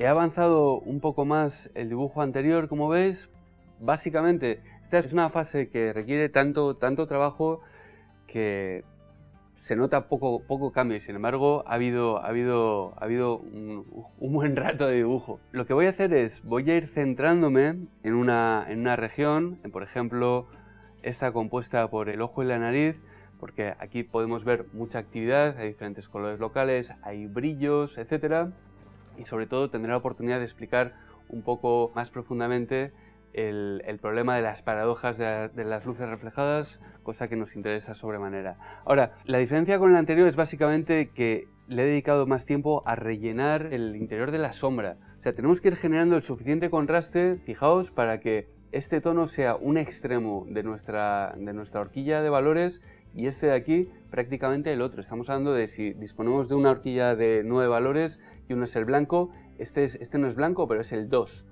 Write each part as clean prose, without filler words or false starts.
He avanzado un poco más el dibujo anterior, como veis. Básicamente, esta es una fase que requiere tanto trabajo que se nota poco cambio, y sin embargo ha habido un buen rato de dibujo. Lo que voy a hacer es, voy a ir centrándome en una región, por ejemplo, esta compuesta por el ojo y la nariz, porque aquí podemos ver mucha actividad, hay diferentes colores locales, hay brillos, etc. Y sobre todo tendré la oportunidad de explicar un poco más profundamente el problema de las paradojas de las luces reflejadas, cosa que nos interesa sobremanera. Ahora, la diferencia con el anterior es básicamente que le he dedicado más tiempo a rellenar el interior de la sombra. O sea, tenemos que ir generando el suficiente contraste, fijaos, para que este tono sea un extremo de nuestra horquilla de valores y este de aquí prácticamente el otro. Estamos hablando de si disponemos de una horquilla de 9 valores y uno es el blanco, este no es blanco, pero es el 2.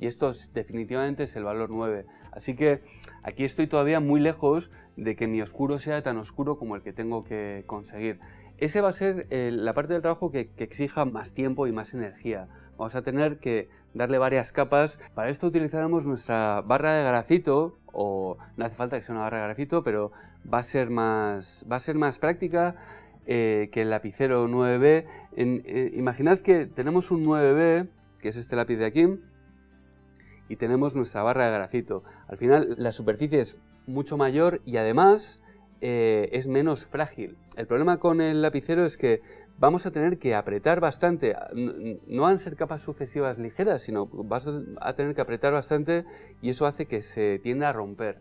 Y esto definitivamente es el valor 9. Así que aquí estoy todavía muy lejos de que mi oscuro sea tan oscuro como el que tengo que conseguir. Ese va a ser la parte del trabajo que exija más tiempo y más energía. Vamos a tener que darle varias capas. Para esto utilizaremos nuestra barra de grafito, o no hace falta que sea una barra de grafito, pero va a ser más práctica que el lapicero 9B. Imaginad que tenemos un 9B, que es este lápiz de aquí, y tenemos nuestra barra de grafito. Al final la superficie es mucho mayor y además es menos frágil. El problema con el lapicero es que vamos a tener que apretar bastante. No van a ser capas sucesivas ligeras, sino vas a tener que apretar bastante y eso hace que se tienda a romper.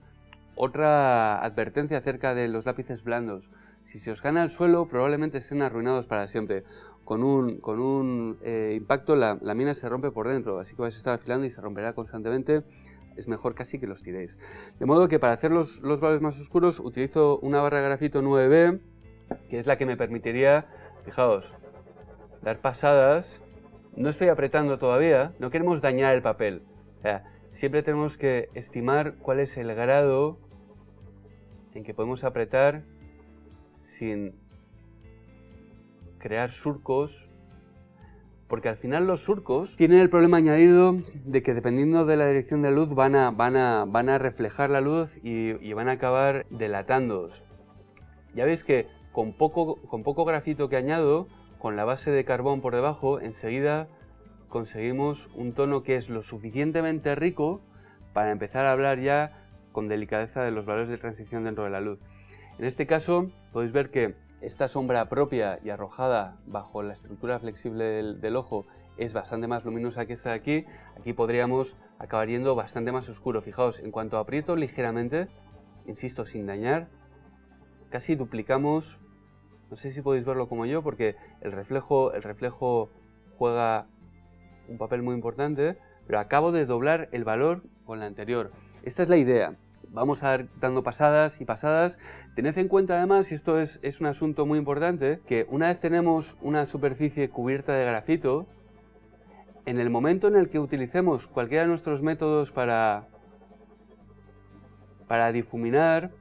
Otra advertencia acerca de los lápices blandos: si se os caen al suelo probablemente estén arruinados para siempre. Con un impacto la mina se rompe por dentro, así que vais a estar afilando y se romperá constantemente. Es mejor casi que los tiréis. De modo que para hacer los valores más oscuros utilizo una barra de grafito 9B, que es la que me permitiría, fijaos, dar pasadas. No estoy apretando todavía, no queremos dañar el papel. O sea, siempre tenemos que estimar cuál es el grado en que podemos apretar sin crear surcos, porque al final los surcos tienen el problema añadido de que dependiendo de la dirección de la luz van a reflejar la luz y van a acabar delatándoos. Ya veis que con poco grafito que añado, con la base de carbón por debajo, enseguida conseguimos un tono que es lo suficientemente rico para empezar a hablar ya con delicadeza de los valores de transición dentro de la luz. En este caso podéis ver que esta sombra propia y arrojada bajo la estructura flexible del ojo es bastante más luminosa que esta de aquí. Aquí podríamos acabar yendo bastante más oscuro. Fijaos, en cuanto aprieto ligeramente, insisto, sin dañar, casi duplicamos. No sé si podéis verlo como yo, porque el reflejo juega un papel muy importante, pero acabo de doblar el valor con la anterior. Esta es la idea. Vamos a ir dando pasadas y pasadas. Tened en cuenta además, y esto es un asunto muy importante, que una vez tenemos una superficie cubierta de grafito, en el momento en el que utilicemos cualquiera de nuestros métodos para difuminar,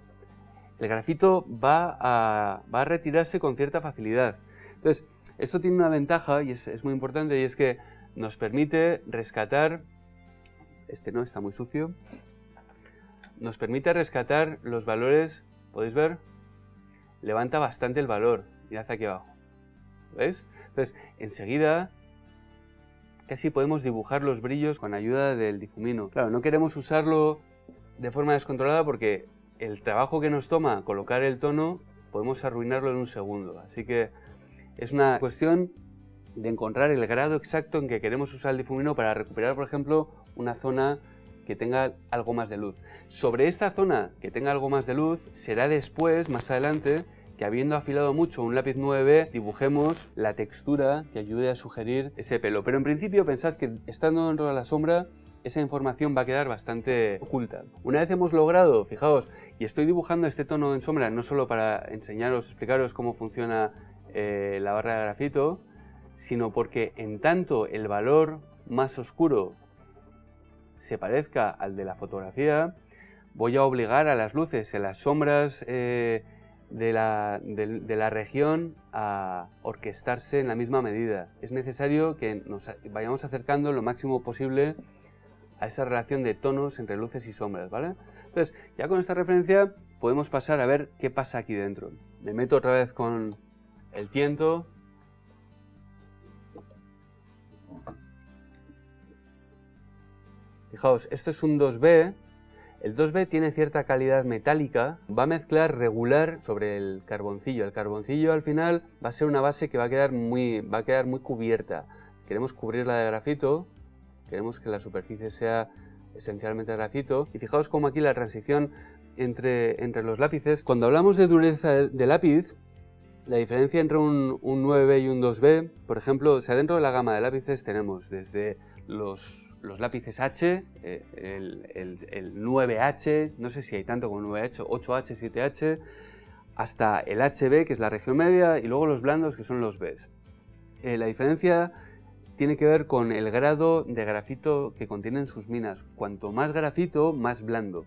el grafito va a retirarse con cierta facilidad. Entonces, esto tiene una ventaja y es muy importante, y es que nos permite rescatar, este no, está muy sucio, nos permite rescatar los valores. ¿Podéis ver? Levanta bastante el valor. Mirad aquí abajo. ¿Veis? Entonces, enseguida casi podemos dibujar los brillos con ayuda del difumino. Claro, no queremos usarlo de forma descontrolada porque el trabajo que nos toma colocar el tono podemos arruinarlo en un segundo. Así que es una cuestión de encontrar el grado exacto en que queremos usar el difumino para recuperar, por ejemplo, una zona que tenga algo más de luz. Sobre esta zona que tenga algo más de luz, será después, más adelante, que habiendo afilado mucho un lápiz 9B, dibujemos la textura que ayude a sugerir ese pelo. Pero en principio pensad que estando dentro de la sombra, esa información va a quedar bastante oculta. Una vez hemos logrado, fijaos, y estoy dibujando este tono en sombra no solo para enseñaros, explicaros cómo funciona la barra de grafito, sino porque en tanto el valor más oscuro se parezca al de la fotografía, voy a obligar a las luces en las sombras de la región a orquestarse en la misma medida. Es necesario que nos vayamos acercando lo máximo posible a esa relación de tonos entre luces y sombras, ¿vale? Entonces, ya con esta referencia podemos pasar a ver qué pasa aquí dentro. Me meto otra vez con el tiento. Fijaos, esto es un 2B. El 2B tiene cierta calidad metálica, va a mezclar regular sobre el carboncillo. El carboncillo al final va a ser una base que va a quedar muy cubierta. Queremos cubrirla de grafito, queremos que la superficie sea esencialmente grafito. Y fijaos cómo aquí la transición entre los lápices. Cuando hablamos de dureza de lápiz, la diferencia entre un 9B y un 2B, por ejemplo, o sea, dentro de la gama de lápices tenemos desde los lápices H, el 9H, no sé si hay tanto como 9H, 8H, 7H, hasta el HB, que es la región media, y luego los blandos, que son los Bs. La diferencia tiene que ver con el grado de grafito que contienen sus minas. Cuanto más grafito, más blando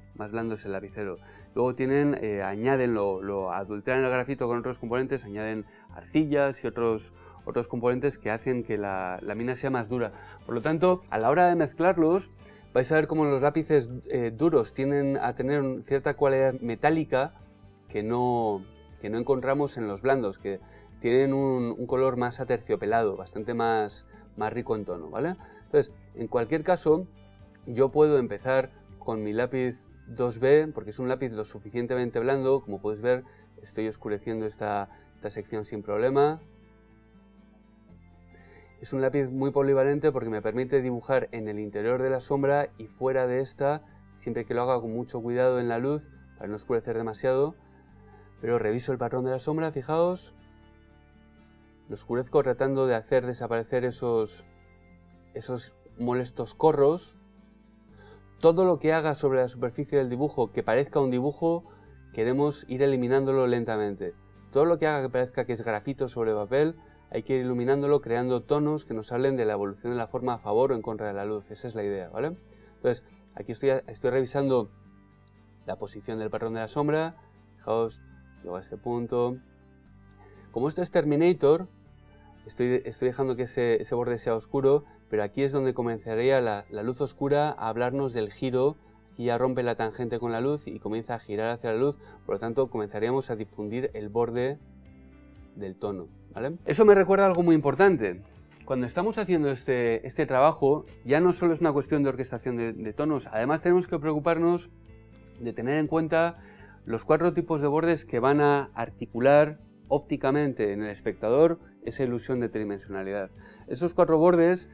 es el lapicero. Luego tienen, añaden, lo adulteran el grafito con otros componentes, añaden arcillas y otros componentes que hacen que la mina sea más dura. Por lo tanto, a la hora de mezclarlos, vais a ver cómo los lápices duros tienden a tener cierta cualidad metálica que no encontramos en los blandos, que tienen un color más aterciopelado, bastante más rico en tono, ¿vale? Entonces, en cualquier caso, yo puedo empezar con mi lápiz 2B, porque es un lápiz lo suficientemente blando. Como podéis ver, estoy oscureciendo esta sección sin problema. Es un lápiz muy polivalente porque me permite dibujar en el interior de la sombra y fuera de esta, siempre que lo haga con mucho cuidado en la luz, para no oscurecer demasiado. Pero reviso el patrón de la sombra, fijaos. Lo oscurezco tratando de hacer desaparecer esos molestos corros. Todo lo que haga sobre la superficie del dibujo que parezca un dibujo, queremos ir eliminándolo lentamente. Todo lo que haga que parezca que es grafito sobre papel, hay que ir iluminándolo, creando tonos que nos hablen de la evolución de la forma a favor o en contra de la luz. Esa es la idea, ¿vale? Entonces, aquí estoy revisando la posición del patrón de la sombra. Fijaos, llego a este punto. Como esto es Terminator, estoy dejando que ese borde sea oscuro, pero aquí es donde comenzaría la luz oscura a hablarnos del giro. Aquí ya rompe la tangente con la luz y comienza a girar hacia la luz, por lo tanto comenzaríamos a difundir el borde del tono, ¿vale? Eso me recuerda algo muy importante. Cuando estamos haciendo este trabajo, ya no solo es una cuestión de orquestación de tonos, además tenemos que preocuparnos de tener en cuenta los 4 tipos de bordes que van a articular ópticamente en el espectador esa ilusión de tridimensionalidad. Esos 4 bordes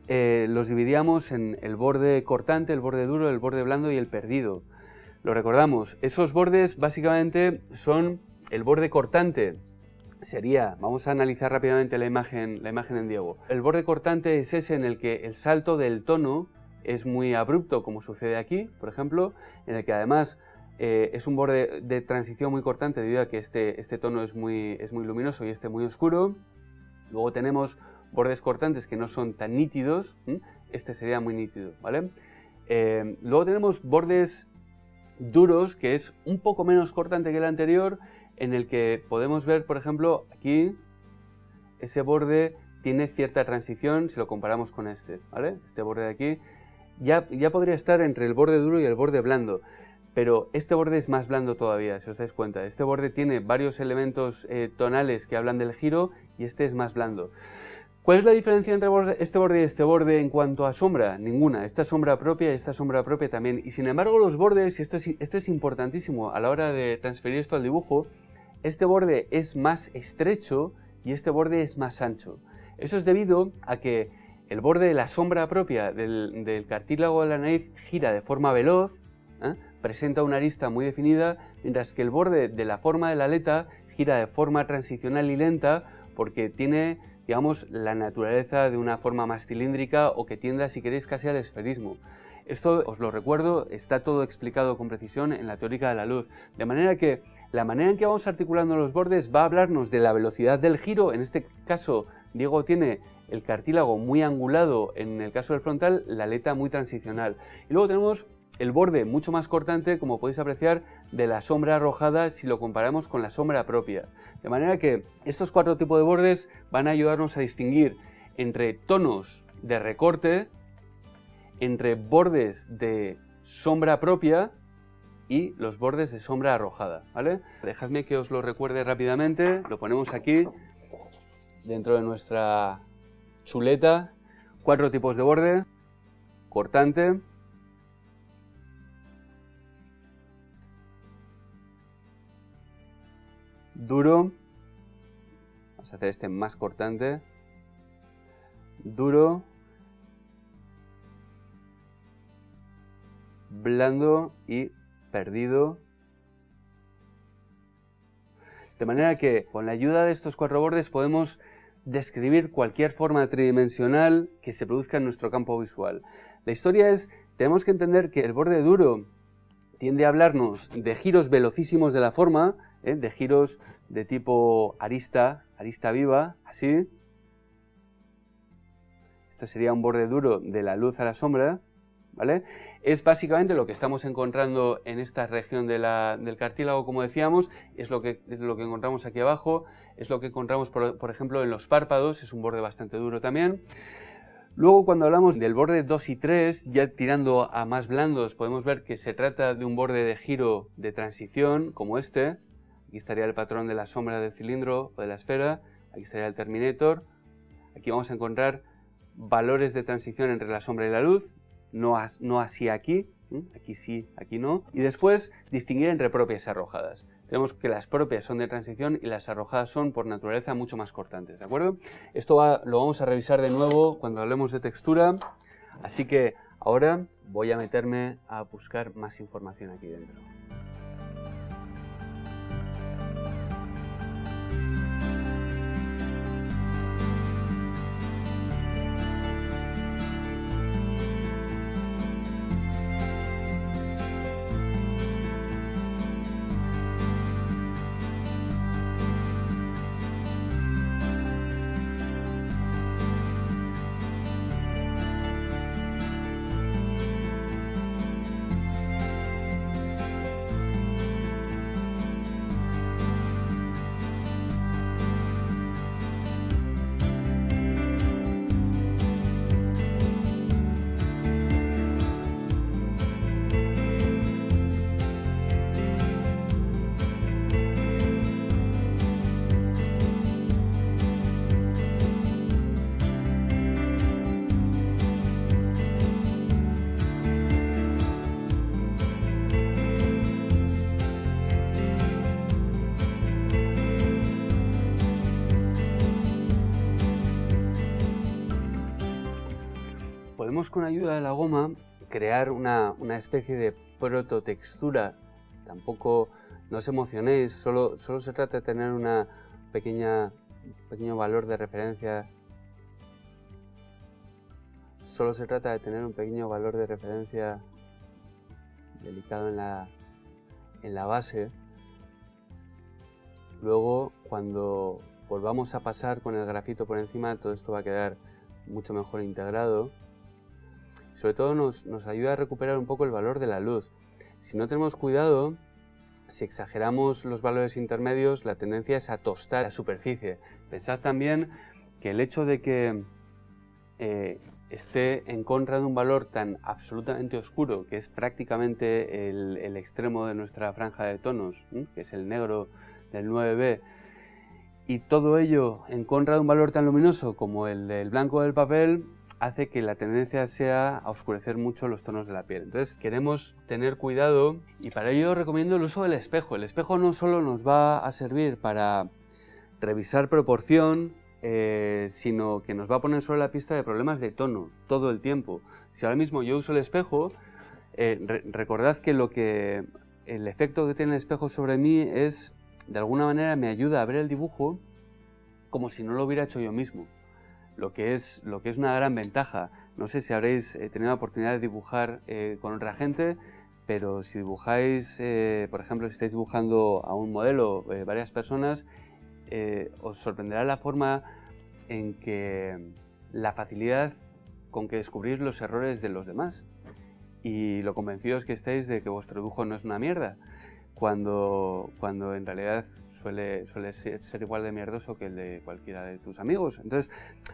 los dividíamos en el borde cortante, el borde duro, el borde blando y el perdido. Lo recordamos, esos bordes básicamente son el borde cortante. Vamos a analizar rápidamente la imagen en Diego. El borde cortante es ese en el que el salto del tono es muy abrupto, como sucede aquí, por ejemplo, en el que además es un borde de transición muy cortante debido a que este tono es muy luminoso y este muy oscuro. Luego tenemos bordes cortantes que no son tan nítidos, este sería muy nítido, ¿vale? Luego tenemos bordes duros, que es un poco menos cortante que el anterior, en el que podemos ver, por ejemplo, aquí ese borde tiene cierta transición si lo comparamos con este, ¿vale? Este borde de aquí ya podría estar entre el borde duro y el borde blando, pero este borde es más blando todavía, si os dais cuenta. Este borde tiene varios elementos tonales que hablan del giro y este es más blando. ¿Cuál es la diferencia entre este borde y este borde en cuanto a sombra? Ninguna. Esta sombra propia y esta sombra propia también. Y sin embargo los bordes, y esto es importantísimo a la hora de transferir esto al dibujo, este borde es más estrecho y este borde es más ancho. Eso es debido a que el borde de la sombra propia del cartílago de la nariz gira de forma veloz, presenta una arista muy definida, mientras que el borde de la forma de la aleta gira de forma transicional y lenta porque tiene, digamos, la naturaleza de una forma más cilíndrica o que tienda, si queréis, casi al esferismo. Esto, os lo recuerdo, está todo explicado con precisión en la teórica de la luz, de manera que la manera en que vamos articulando los bordes va a hablarnos de la velocidad del giro. En este caso, Diego tiene el cartílago muy angulado, en el caso del frontal, la aleta muy transicional. Y luego tenemos el borde mucho más cortante, como podéis apreciar, de la sombra arrojada si lo comparamos con la sombra propia. De manera que estos 4 tipos de bordes van a ayudarnos a distinguir entre tonos de recorte, entre bordes de sombra propia y los bordes de sombra arrojada, ¿vale? Dejadme que os lo recuerde rápidamente, lo ponemos aquí dentro de nuestra chuleta. 4 tipos de borde: cortante, duro, vamos a hacer este más cortante, duro, blando y perdido. De manera que con la ayuda de estos 4 bordes podemos describir cualquier forma tridimensional que se produzca en nuestro campo visual. La historia es, tenemos que entender que el borde duro tiende a hablarnos de giros velocísimos de la forma, de giros de tipo arista viva, así. Esto sería un borde duro de la luz a la sombra, ¿vale? Es básicamente lo que estamos encontrando en esta región del cartílago, como decíamos, es lo que encontramos aquí abajo, es lo que encontramos, por ejemplo, en los párpados, es un borde bastante duro también. Luego, cuando hablamos del borde 2 y 3, ya tirando a más blandos, podemos ver que se trata de un borde de giro de transición, como este. Aquí estaría el patrón de la sombra del cilindro o de la esfera, aquí estaría el terminator. Aquí vamos a encontrar valores de transición entre la sombra y la luz, no así aquí, aquí sí, aquí no. Y después distinguir entre propias y arrojadas. Tenemos que las propias son de transición y las arrojadas son por naturaleza mucho más cortantes, ¿de acuerdo? Esto lo vamos a revisar de nuevo cuando hablemos de textura, así que ahora voy a meterme a buscar más información aquí dentro. Podemos, con ayuda de la goma, crear una especie de prototextura. Tampoco, no os emocionéis, solo se trata de tener un pequeño valor de referencia. Solo se trata de tener un pequeño valor de referencia delicado en la base. Luego, cuando volvamos a pasar con el grafito por encima, todo esto va a quedar mucho mejor integrado. Sobre todo nos ayuda a recuperar un poco el valor de la luz. Si no tenemos cuidado, si exageramos los valores intermedios, la tendencia es a tostar la superficie. Pensad también que el hecho de que esté en contra de un valor tan absolutamente oscuro, que es prácticamente el extremo de nuestra franja de tonos, que es el negro del 9B, y todo ello en contra de un valor tan luminoso como el del blanco del papel, hace que la tendencia sea a oscurecer mucho los tonos de la piel. Entonces queremos tener cuidado y para ello recomiendo el uso del espejo. El espejo no solo nos va a servir para revisar proporción, sino que nos va a poner sobre la pista de problemas de tono todo el tiempo. Si ahora mismo yo uso el espejo, recordad que el efecto que tiene el espejo sobre mí es, de alguna manera, me ayuda a ver el dibujo como si no lo hubiera hecho yo mismo. Lo que es una gran ventaja. No sé si habréis tenido la oportunidad de dibujar con otra gente, pero si dibujáis, por ejemplo, si estáis dibujando a un modelo, varias personas, os sorprenderá la forma en que la facilidad con que descubrís los errores de los demás. y lo convencidos que estéis de que vuestro dibujo no es una mierda, cuando en realidad suele ser igual de mierdoso que el de cualquiera de tus amigos. Entonces,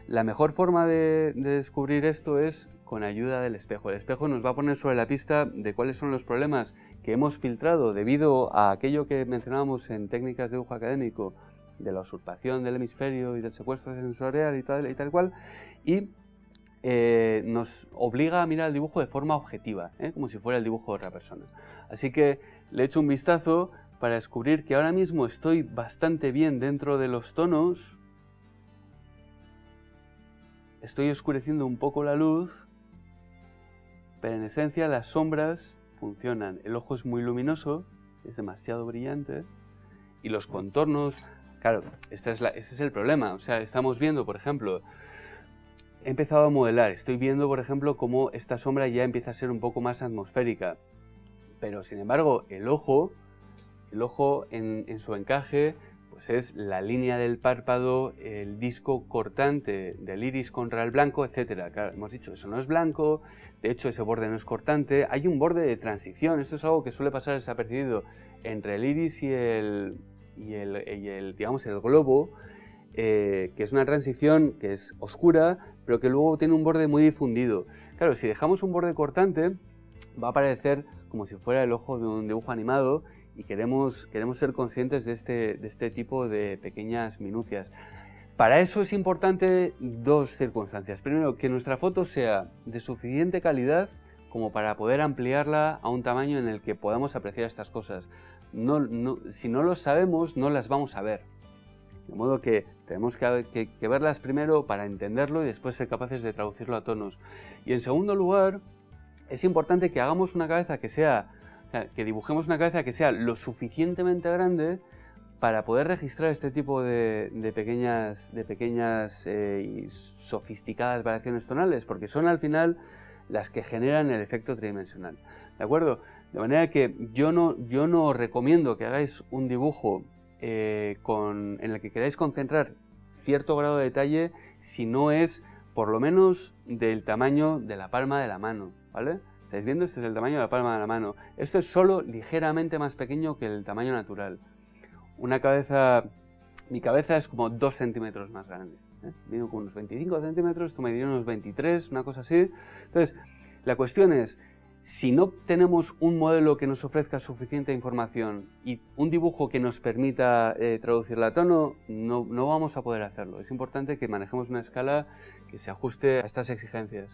la mejor forma de descubrir esto es con ayuda del espejo. El espejo nos va a poner sobre la pista de cuáles son los problemas que hemos filtrado debido a aquello que mencionábamos en técnicas de dibujo académico, de la usurpación del hemisferio y del secuestro sensorial y tal cual, y nos obliga a mirar el dibujo de forma objetiva, como si fuera el dibujo de otra persona. Así que le echo un vistazo para descubrir que ahora mismo estoy bastante bien dentro de los tonos. Estoy oscureciendo un poco la luz, pero en esencia las sombras funcionan. El ojo es muy luminoso, es demasiado brillante, y los contornos, claro, este es el problema. O sea, estamos viendo, por ejemplo, he empezado a modelar, estoy viendo, por ejemplo, cómo esta sombra ya empieza a ser un poco más atmosférica, pero sin embargo el ojo en su encaje, pues es la línea del párpado, el disco cortante del iris contra el blanco, etc. Claro, hemos dicho, eso no es blanco, de hecho ese borde no es cortante, hay un borde de transición. Esto es algo que suele pasar desapercibido entre el iris y el digamos, el globo, que es una transición que es oscura, pero que luego tiene un borde muy difundido. Claro, si dejamos un borde cortante, va a parecer como si fuera el ojo de un dibujo animado, y queremos ser conscientes de este tipo de pequeñas minucias. Para eso es importante dos circunstancias. Primero, que nuestra foto sea de suficiente calidad como para poder ampliarla a un tamaño en el que podamos apreciar estas cosas. Si no lo sabemos, no las vamos a ver. De modo que tenemos que verlas primero para entenderlo y después ser capaces de traducirlo a tonos. Y en segundo lugar, es importante que hagamos una cabeza que dibujemos una cabeza que sea lo suficientemente grande para poder registrar este tipo de pequeñas y sofisticadas variaciones tonales, porque son al final las que generan el efecto tridimensional. ¿De acuerdo? De manera que yo no recomiendo que hagáis un dibujo en el que queráis concentrar cierto grado de detalle si no es por lo menos del tamaño de la palma de la mano, ¿vale? ¿Estáis viendo? Este es el tamaño de la palma de la mano. Esto es solo ligeramente más pequeño que el tamaño natural. Mi cabeza es como 2 centímetros más grande. Mido con unos 25 centímetros, esto me diría unos 23, una cosa así. Entonces, la cuestión es, si no tenemos un modelo que nos ofrezca suficiente información y un dibujo que nos permita traducirla a tono, no vamos a poder hacerlo. Es importante que manejemos una escala que se ajuste a estas exigencias.